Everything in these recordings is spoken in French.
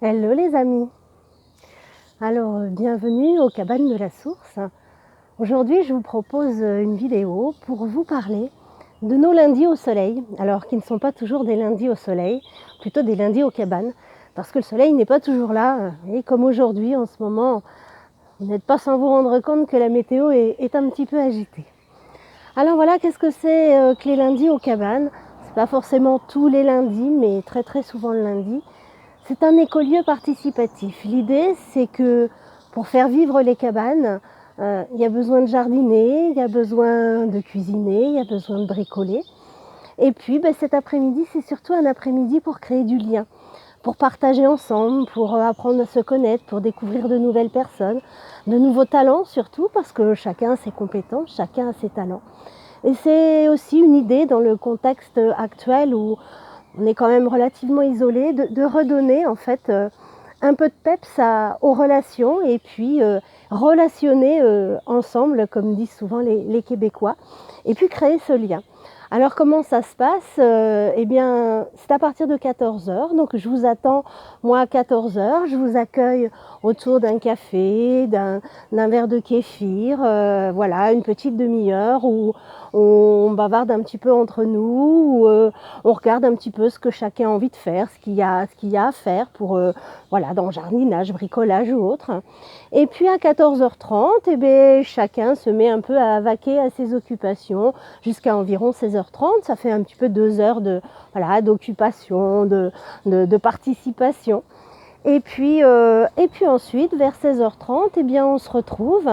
Hello les amis. Alors bienvenue aux cabanes de la source. Aujourd'hui je vous propose une vidéo pour vous parler de nos lundis au soleil. Alors qui ne sont pas toujours des lundis au soleil, plutôt des lundis aux cabanes. Parce que le soleil n'est pas toujours là. Et comme aujourd'hui en ce moment, vous n'êtes pas sans vous rendre compte que la météo est un petit peu agitée. Alors voilà, qu'est-ce que c'est que les lundis aux cabanes? C'est pas forcément tous les lundis, mais très souvent le lundi. C'est un écolieu participatif. L'idée, c'est que pour faire vivre les cabanes, il y a besoin de jardiner, il y a besoin de cuisiner, il y a besoin de bricoler. Et puis cet après-midi, c'est surtout un après-midi pour créer du lien, pour partager ensemble, pour apprendre à se connaître, pour découvrir de nouvelles personnes, de nouveaux talents surtout, parce que chacun a ses compétences, chacun a ses talents. Et c'est aussi une idée dans le contexte actuel où on est quand même relativement isolé, de redonner en fait un peu de peps aux relations et puis relationner ensemble, comme disent souvent les Québécois, et puis créer ce lien. Alors comment ça se passe? Eh bien, c'est à partir de 14h, donc je vous attends moi à 14h, je vous accueille autour d'un café, d'un verre de kéfir, voilà, une petite demi-heure où on bavarde un petit peu entre nous, où on regarde un petit peu ce que chacun a envie de faire, ce qu'il y a à faire pour, voilà, dans le jardinage, bricolage ou autre. Et puis à 14h30, eh bien, chacun se met un peu à vaquer à ses occupations jusqu'à environ 16h30. Ça fait un petit peu 2 heures voilà, d'occupation, de participation. Et puis ensuite, vers 16h30, eh bien, on se retrouve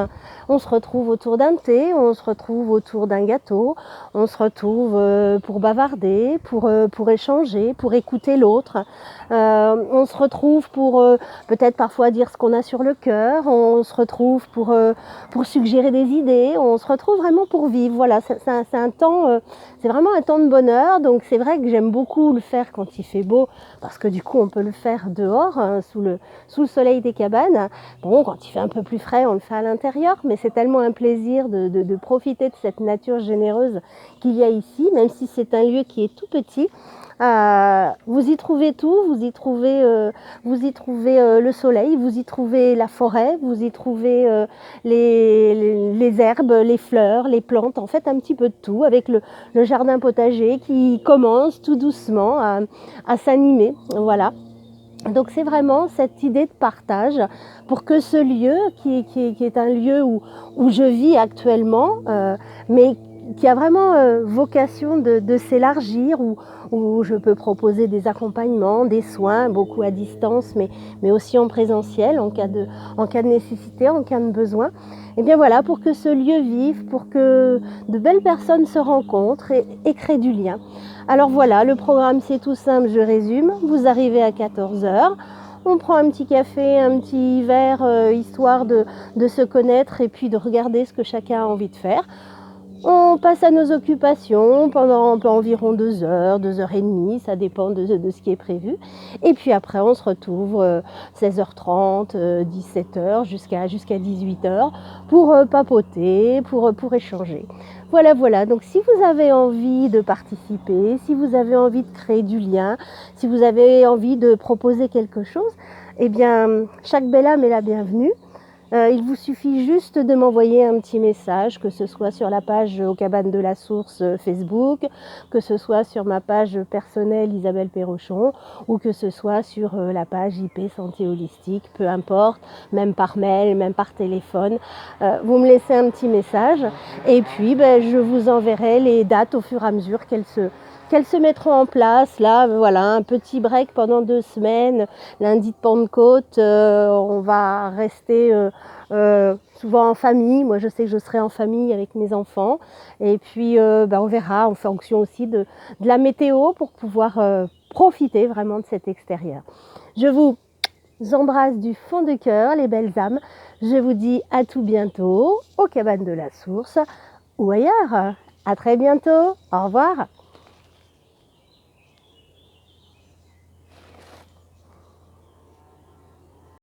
autour d'un thé, on se retrouve autour d'un gâteau, on se retrouve pour bavarder, pour échanger, pour écouter l'autre. On se retrouve pour peut-être parfois dire ce qu'on a sur le cœur, on se retrouve pour suggérer des idées, on se retrouve vraiment pour vivre. Voilà, c'est un temps, c'est vraiment un temps de bonheur. Donc c'est vrai que j'aime beaucoup le faire quand il fait beau, parce que du coup on peut le faire dehors, sous le soleil des cabanes. Bon, quand il fait un peu plus frais, on le fait à l'intérieur, mais c'est tellement un plaisir de profiter de cette nature généreuse qu'il y a ici, même si c'est un lieu qui est tout petit. Vous y trouvez tout, vous y trouvez le soleil, vous y trouvez la forêt, vous y trouvez les herbes, les fleurs, les plantes, en fait un petit peu de tout, avec le jardin potager qui commence tout doucement à s'animer. Voilà. Donc c'est vraiment cette idée de partage pour que ce lieu, qui est un lieu où je vis actuellement, mais qui a vraiment vocation de s'élargir, où je peux proposer des accompagnements, des soins, beaucoup à distance, mais aussi en présentiel, en cas de nécessité, en cas de besoin. Et bien voilà, pour que ce lieu vive, pour que de belles personnes se rencontrent et créent du lien. Alors voilà, le programme c'est tout simple, je résume. Vous arrivez à 14h, on prend un petit café, un petit verre, histoire de se connaître et puis de regarder ce que chacun a envie de faire. On passe à nos occupations pendant environ 2 heures, 2h30, ça dépend de ce qui est prévu. Et puis après, on se retrouve 16h30, 17h jusqu'à 18h pour papoter, pour échanger. Voilà. Donc si vous avez envie de participer, si vous avez envie de créer du lien, si vous avez envie de proposer quelque chose, eh bien, chaque belle âme est la bienvenue. Il vous suffit juste de m'envoyer un petit message, que ce soit sur la page aux cabanes de la source Facebook, que ce soit sur ma page personnelle Isabelle Perrochon, ou que ce soit sur la page IP Santé Holistique, peu importe, même par mail, même par téléphone. Vous me laissez un petit message et puis je vous enverrai les dates au fur et à mesure qu'elles se mettront en place. Là, voilà, un petit break pendant 2 semaines. Lundi de Pentecôte, on va rester souvent en famille. Moi, je sais que je serai en famille avec mes enfants. Et puis, on verra en fonction aussi de la météo pour pouvoir profiter vraiment de cet extérieur. Je vous embrasse du fond du cœur, les belles âmes. Je vous dis à tout bientôt aux cabanes de la source ou ailleurs. À très bientôt. Au revoir.